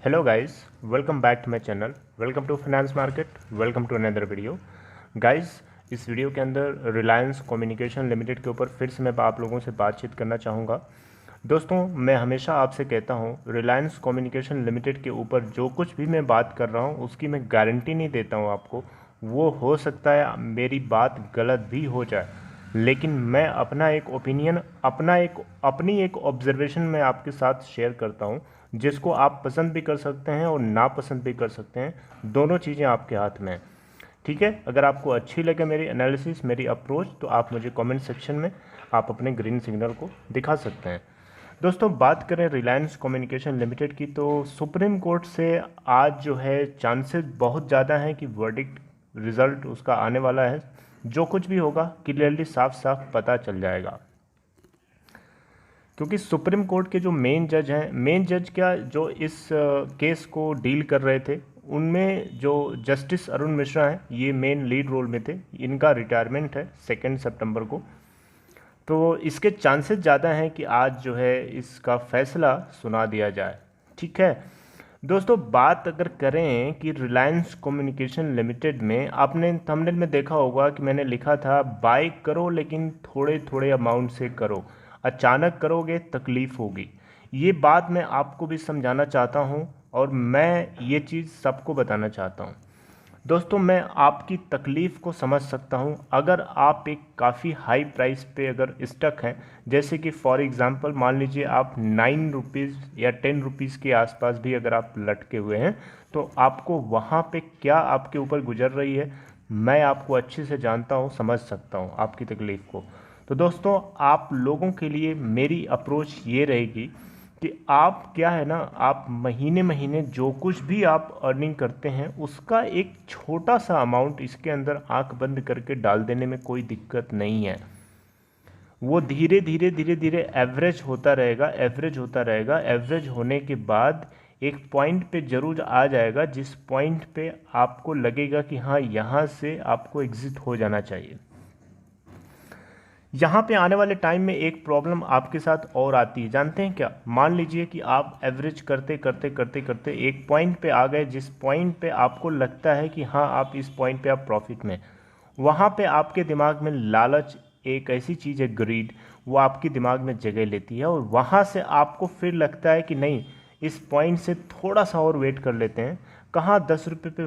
Hello guys, welcome back to my channel. Welcome to finance market. Welcome to another video. Guys, इस video के अंदर Reliance communication limited के ऊपर फिर से मैं आप लोगों से बातचीत करना चाहूँगा। दोस्तों, मैं हमेशा आपसे कहता हूँ, रिलायंस कम्युनिकेशन लिमिटेड के ऊपर जो कुछ भी मैं बात कर रहा हूँ उसकी मैं गारंटी नहीं देता हूँ आपको। वो हो सकता है मेरी बात गलत भी हो जाए, लेकिन मैं अपना एक ओपिनियन, अपनी एक ऑब्जर्वेशन मैं आपके साथ शेयर करता हूँ, जिसको आप पसंद भी कर सकते हैं और नापसंद भी कर सकते हैं। दोनों चीज़ें आपके हाथ में हैं। ठीक है, अगर आपको अच्छी लगे मेरी एनालिसिस, मेरी अप्रोच, तो आप मुझे कमेंट सेक्शन में आप अपने ग्रीन सिग्नल को दिखा सकते हैं। दोस्तों, बात करें रिलायंस कम्युनिकेशन लिमिटेड की, तो सुप्रीम कोर्ट से आज जो है चांसेस बहुत ज़्यादा हैं कि वर्डिक्ट रिजल्ट उसका आने वाला है। जो कुछ भी होगा क्लियरली साफ साफ पता चल जाएगा, क्योंकि सुप्रीम कोर्ट के जो मेन जज हैं, मेन जज क्या, जो इस केस को डील कर रहे थे, उनमें जो जस्टिस अरुण मिश्रा हैं, ये मेन लीड रोल में थे। इनका रिटायरमेंट है 2 सितंबर को, तो इसके चांसेस ज़्यादा हैं कि आज जो है इसका फैसला सुना दिया जाए। ठीक है दोस्तों, बात अगर करें कि रिलायंस कम्युनिकेशन लिमिटेड में, आपने थंबनेल में देखा होगा कि मैंने लिखा था बाय करो लेकिन थोड़े थोड़े अमाउंट से करो, अचानक करोगे तकलीफ होगी। ये बात मैं आपको भी समझाना चाहता हूँ और मैं ये चीज़ सबको बताना चाहता हूँ। दोस्तों, मैं आपकी तकलीफ़ को समझ सकता हूँ। अगर आप एक काफ़ी हाई प्राइस पे अगर स्टक हैं, जैसे कि फॉर एग्ज़ाम्पल मान लीजिए आप 9 रुपीज़ या 10 रुपीज़ के आसपास भी अगर आप लटके हुए हैं, तो आपको वहाँ पे क्या आपके ऊपर गुजर रही है, मैं आपको अच्छे से जानता हूँ, समझ सकता हूँ आपकी तकलीफ़ को। तो दोस्तों, आप लोगों के लिए मेरी अप्रोच ये रहेगी कि आप क्या है ना, आप महीने महीने जो कुछ भी आप अर्निंग करते हैं उसका एक छोटा सा अमाउंट इसके अंदर आंख बंद करके डाल देने में कोई दिक्कत नहीं है। वो धीरे धीरे धीरे धीरे एवरेज होता रहेगा, एवरेज होता रहेगा। एवरेज होने के बाद एक पॉइंट पे ज़रूर आ जाएगा, जिस पॉइंट पे आपको लगेगा कि हाँ, यहाँ से आपको एग्जिट हो जाना चाहिए। यहाँ पे आने वाले टाइम में एक प्रॉब्लम आपके साथ और आती है, जानते हैं क्या? मान लीजिए कि आप एवरेज करते करते करते करते एक पॉइंट पे आ गए, जिस पॉइंट पे आपको लगता है कि हाँ, आप इस पॉइंट पे आप प्रॉफिट में। वहाँ पे आपके दिमाग में लालच, एक ऐसी चीज़ है ग्रीड, वो आपके दिमाग में जगह लेती है और वहाँ से आपको फिर लगता है कि नहीं, इस पॉइंट से थोड़ा सा और वेट कर लेते हैं। कहाँ 10 रुपये पे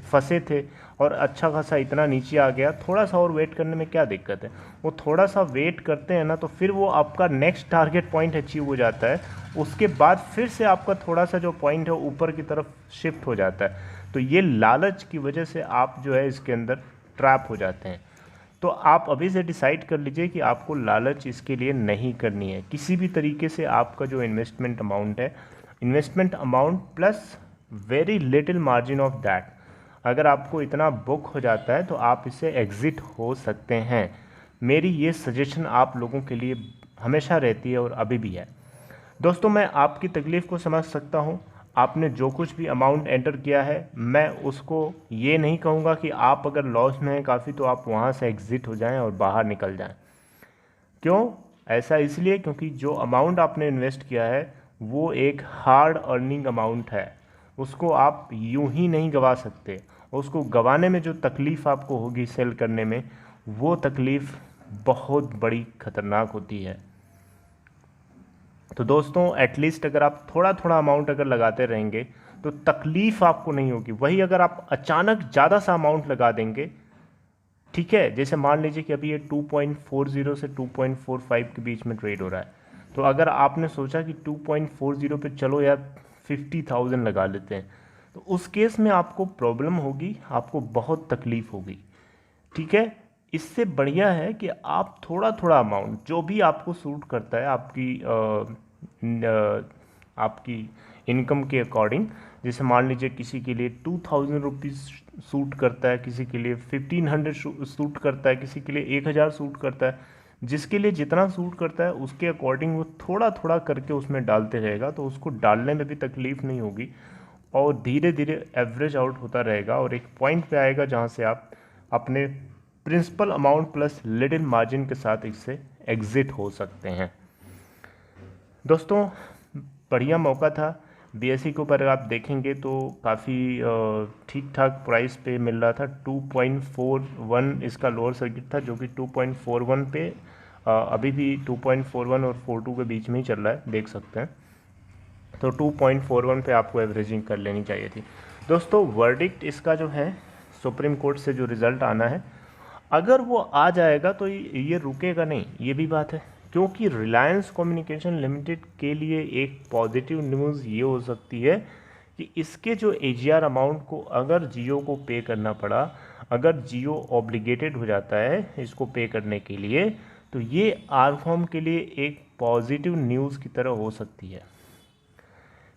फंसे थे और अच्छा खासा इतना नीचे आ गया, थोड़ा सा और वेट करने में क्या दिक्कत है? वो थोड़ा सा वेट करते हैं ना, तो फिर वो आपका नेक्स्ट टारगेट पॉइंट अचीव हो जाता है। उसके बाद फिर से आपका थोड़ा सा जो पॉइंट है ऊपर की तरफ शिफ्ट हो जाता है। तो ये लालच की वजह से आप जो है इसके अंदर ट्रैप हो जाते हैं। तो आप अभी से डिसाइड कर लीजिए कि आपको लालच इसके लिए नहीं करनी है। किसी भी तरीके से आपका जो इन्वेस्टमेंट अमाउंट है, investment amount plus very little margin of that, अगर आपको इतना बुक हो जाता है तो आप इससे एग्ज़िट हो सकते हैं। मेरी ये सजेशन आप लोगों के लिए हमेशा रहती है और अभी भी है। दोस्तों, मैं आपकी तकलीफ़ को समझ सकता हूँ। आपने जो कुछ भी अमाउंट एंटर किया है, मैं उसको ये नहीं कहूँगा कि आप अगर लॉस में हैं काफ़ी तो आप वहाँ से एग्ज़िट हो जाएं और बाहर निकल जाएं। क्यों? ऐसा इसलिए क्योंकि जो अमाउंट आपने इन्वेस्ट किया है वो एक हार्ड अर्निंग अमाउंट है। उसको आप यूं ही नहीं गवा सकते। उसको गंवाने में जो तकलीफ़ आपको होगी सेल करने में, वो तकलीफ़ बहुत बड़ी खतरनाक होती है। तो दोस्तों, एटलीस्ट अगर आप थोड़ा थोड़ा अमाउंट अगर लगाते रहेंगे तो तकलीफ़ आपको नहीं होगी। वही अगर आप अचानक ज़्यादा सा अमाउंट लगा देंगे, ठीक है, जैसे मान लीजिए कि अभी ये 2.40 से 2.45 के बीच में ट्रेड हो रहा है, तो अगर आपने सोचा कि 2.40 पे चलो यार 50,000 लगा लेते हैं, तो उस केस में आपको प्रॉब्लम होगी, आपको बहुत तकलीफ होगी। ठीक है, इससे बढ़िया है कि आप थोड़ा थोड़ा अमाउंट जो भी आपको सूट करता है, आपकी इनकम के अकॉर्डिंग। जैसे मान लीजिए किसी के लिए 2,000 रुपीज़ सूट करता है, किसी के लिए 1,500 सूट करता है, किसी के लिए 1,000 सूट करता है। जिसके लिए जितना सूट करता है उसके अकॉर्डिंग वो थोड़ा थोड़ा करके उसमें डालते रहेगा, तो उसको डालने में भी तकलीफ़ नहीं होगी और धीरे धीरे एवरेज आउट होता रहेगा और एक पॉइंट पे आएगा जहाँ से आप अपने principal amount plus little margin के साथ इससे एग्ज़िट हो सकते हैं। दोस्तों, बढ़िया मौका था। बीएसई के ऊपर आप देखेंगे तो काफ़ी ठीक ठाक प्राइस पे मिल रहा था। 2.41 इसका लोअर सर्किट था, जो कि 2.41 पे अभी भी 2.41 और 42 के बीच में ही चल रहा है, देख सकते हैं। तो 2.41 पे आपको एवरेजिंग कर लेनी चाहिए थी। दोस्तों वर्डिक्ट इसका जो है सुप्रीम कोर्ट से जो रिज़ल्ट आना है, अगर वो आ जाएगा तो ये रुकेगा नहीं, ये भी बात है। क्योंकि रिलायंस कम्युनिकेशन लिमिटेड के लिए एक पॉजिटिव न्यूज़ ये हो सकती है कि इसके जो एजीआर अमाउंट को अगर जियो को पे करना पड़ा, अगर जियो ऑब्लिगेटेड हो जाता है इसको पे करने के लिए, तो ये आरकॉम के लिए एक पॉजिटिव न्यूज़ की तरह हो सकती है।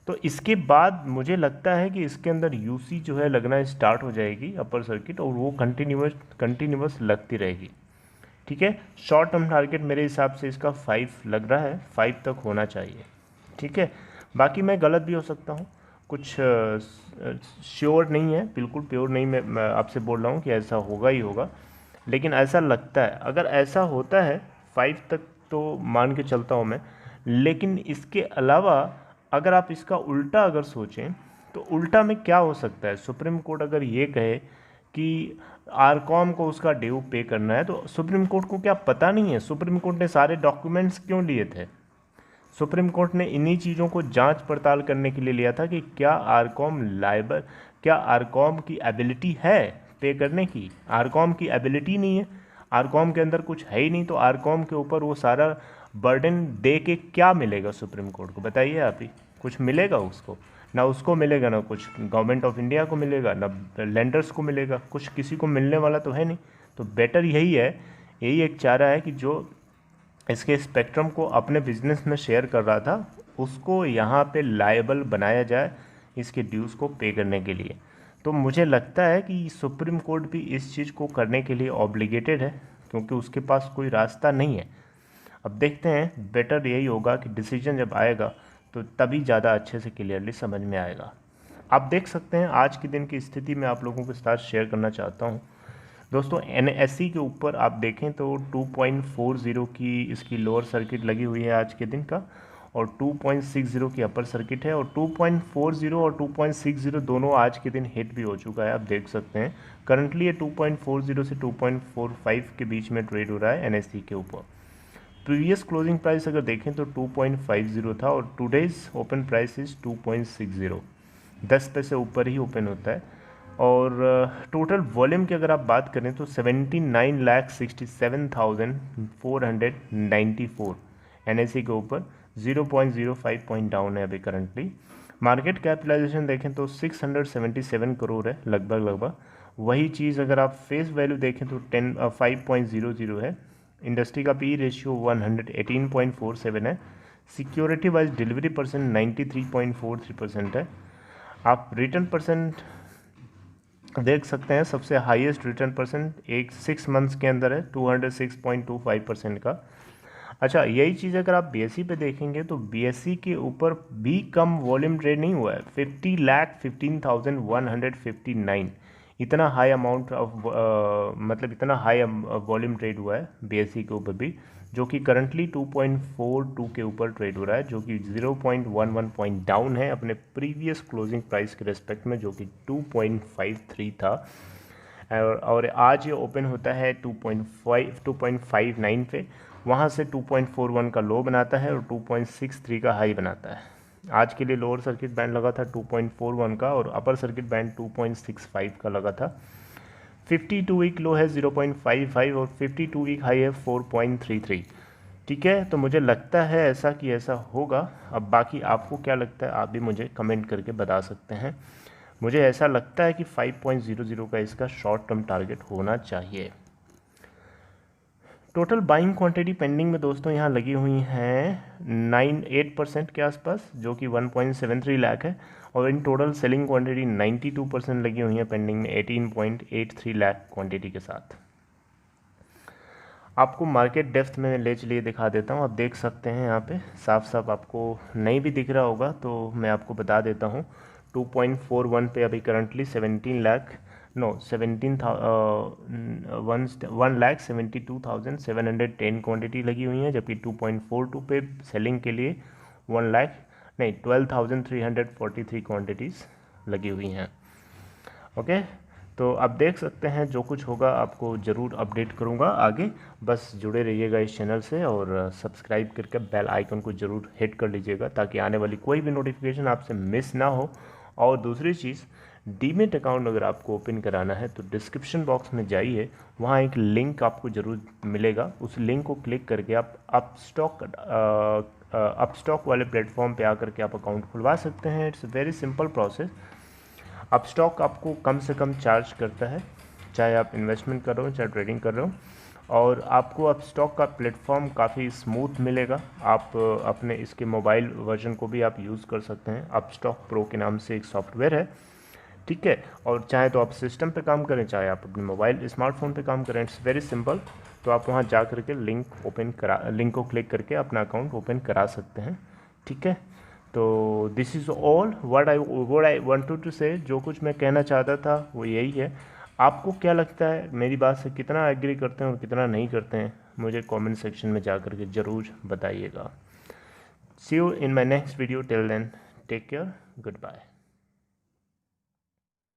तो इसके बाद मुझे लगता है कि इसके अंदर यूसी जो है लगना स्टार्ट हो जाएगी अपर सर्किट, और वो कंटिन्यूस लगती रहेगी। ठीक है, शॉर्ट टर्म टारगेट मेरे हिसाब से इसका 5 लग रहा है, 5 तक होना चाहिए। ठीक है, बाकी मैं गलत भी हो सकता हूँ, कुछ श्योर नहीं है, बिल्कुल प्योर नहीं मैं आपसे बोल रहा हूँ कि ऐसा होगा ही होगा, लेकिन ऐसा लगता है। अगर ऐसा होता है 5 तक तो मान के चलता हूँ मैं। लेकिन इसके अलावा अगर आप इसका उल्टा अगर सोचें तो उल्टा में क्या हो सकता है, सुप्रीम कोर्ट अगर ये कहे कि आरकॉम को उसका ड्यू पे करना है, तो सुप्रीम कोर्ट को क्या पता नहीं है? सुप्रीम कोर्ट ने सारे डॉक्यूमेंट्स क्यों लिए थे? सुप्रीम कोर्ट ने इन्हीं चीज़ों को जांच पड़ताल करने के लिए लिया था कि क्या आरकॉम लायबल, क्या आरकॉम की एबिलिटी है पे करने की। आरकॉम की एबिलिटी नहीं है, आरकॉम के अंदर कुछ है ही नहीं, तो आरकॉम के ऊपर वो सारा बर्डन दे के क्या मिलेगा सुप्रीम कोर्ट को? बताइए आप ही, कुछ मिलेगा उसको? ना उसको मिलेगा, ना कुछ गवर्नमेंट ऑफ इंडिया को मिलेगा, ना लेंडर्स को मिलेगा, कुछ किसी को मिलने वाला तो है नहीं। तो बेटर यही है, यही एक चारा है कि जो इसके स्पेक्ट्रम को अपने बिजनेस में शेयर कर रहा था उसको यहाँ पे लायबल बनाया जाए इसके ड्यूज़ को पे करने के लिए। तो मुझे लगता है कि सुप्रीम कोर्ट भी इस चीज़ को करने के लिए ऑब्लिगेटेड है, क्योंकि उसके पास कोई रास्ता नहीं है। अब देखते हैं, बेटर यही होगा कि डिसीजन जब आएगा तो तभी ज़्यादा अच्छे से क्लियरली समझ में आएगा। आप देख सकते हैं आज के दिन की स्थिति में आप लोगों के साथ शेयर करना चाहता हूँ। दोस्तों एनएसई के ऊपर आप देखें तो 2.40 की इसकी लोअर सर्किट लगी हुई है आज के दिन का, और 2.60 की अपर सर्किट है, और 2.40 और 2.60 दोनों आज के दिन हिट भी हो चुका है। आप देख सकते हैं करंटली ये 2.40 से 2.45 के बीच में ट्रेड हो रहा है एनएसई के ऊपर। प्रीवियस क्लोजिंग प्राइस अगर देखें तो 2.50 था, और टुडेज ओपन प्राइस इज 2.60, 10 पैसे ऊपर ही ओपन होता है। और टोटल वॉल्यूम की अगर आप बात करें तो 79,67,494 एनएसई के ऊपर 0.05 पॉइंट डाउन है अभी करंटली। मार्केट कैपिटलाइजेशन देखें तो 677 करोड़ है लगभग। वही चीज़ अगर आप फेस वैल्यू देखें तो 5.00 है। इंडस्ट्री का पी रेशियो 118.47 है। सिक्योरिटी वाइज डिलीवरी परसेंट 93.43% है। आप रिटर्न परसेंट देख सकते हैं, सबसे हाईएस्ट रिटर्न परसेंट एक 6 मंथ्स के अंदर है 206.25% का। अच्छा, यही चीज़ अगर आप बीएसई पे देखेंगे तो बीएसई के ऊपर भी कम वॉल्यूम ट्रेड नहीं हुआ है, 50,15,159 इतना हाई अमाउंट ऑफ मतलब इतना हाई वॉल्यूम ट्रेड हुआ है बीएसई के ऊपर भी, जो कि करंटली 2.42 के ऊपर ट्रेड हो रहा है, जो कि 0.11 पॉइंट डाउन है अपने प्रीवियस क्लोजिंग प्राइस के रेस्पेक्ट में, जो कि 2.53 था। और आज ये ओपन होता है 2.59 पे, वहाँ से 2.41 का लो बनाता है और 2.63 का हाई बनाता है। आज के लिए लोअर सर्किट बैंड लगा था 2.41 का, और अपर सर्किट बैंड 2.65 का लगा था। 52 वीक लो है 0.55 और 52 वीक हाई है 4.33। ठीक है, तो मुझे लगता है ऐसा कि ऐसा होगा। अब बाकी आपको क्या लगता है, आप भी मुझे कमेंट करके बता सकते हैं। मुझे ऐसा लगता है कि 5.00 का इसका शॉर्ट टर्म टारगेट होना चाहिए। टोटल बाइंग क्वांटिटी पेंडिंग में दोस्तों यहाँ लगी हुई हैं 8% के आसपास, जो कि 1.73 लाख है, और इन टोटल सेलिंग क्वांटिटी 92% लगी हुई है पेंडिंग में 18.83 लाख क्वांटिटी के साथ। आपको मार्केट डेप्थ में ले चलिए दिखा देता हूँ। आप देख सकते हैं यहाँ पे साफ साफ, आपको नहीं भी दिख रहा होगा तो मैं आपको बता देता हूँ। 2.41 पे अभी करंटली 1,72,710 क्वांटिटी लगी हुई है, जबकि 2.42 पे सेलिंग के लिए 1 लाख नहीं 12,343 क्वांटिटीज़ लगी हुई हैं। ओके, तो आप देख सकते हैं जो कुछ होगा आपको ज़रूर अपडेट करूँगा आगे। बस जुड़े रहिएगा इस चैनल से और सब्सक्राइब करके बेल आइकन को ज़रूर हिट कर लीजिएगा ताकि आने वाली कोई भी नोटिफिकेशन आपसे मिस ना हो। और दूसरी चीज़, डीमेट अकाउंट अगर आपको ओपन कराना है तो डिस्क्रिप्शन बॉक्स में जाइए, वहाँ एक लिंक आपको ज़रूर मिलेगा। उस लिंक को क्लिक करके आप अपस्टॉक वाले प्लेटफॉर्म पे आकर के आप अकाउंट खुलवा सकते हैं। It's very simple process. Upstox आपको कम से कम चार्ज करता है, चाहे आप इन्वेस्टमेंट कर रहे हो चाहे ट्रेडिंग कर रहे हो, और आपको अपस्टॉक का प्लेटफॉर्म काफ़ी स्मूथ मिलेगा। आप अपने इसके मोबाइल वर्जन को भी आप यूज़ कर सकते हैं। अपस्टॉक प्रो के नाम से एक सॉफ्टवेयर है, ठीक है। और चाहे तो आप सिस्टम पे काम करें, चाहे आप अपने मोबाइल स्मार्टफोन पे काम करें, इट्स वेरी सिंपल। तो आप वहाँ जा करके लिंक को क्लिक करके अपना अकाउंट ओपन करा सकते हैं, ठीक है। तो this is all what I wanted to say. जो कुछ मैं कहना चाहता था वो यही है। आपको क्या लगता है, मेरी बात से कितना एग्री करते हैं और कितना नहीं करते हैं, मुझे कमेंट सेक्शन में जा करके ज़रूर बताइएगा। See you in my next video, till then take care, good bye.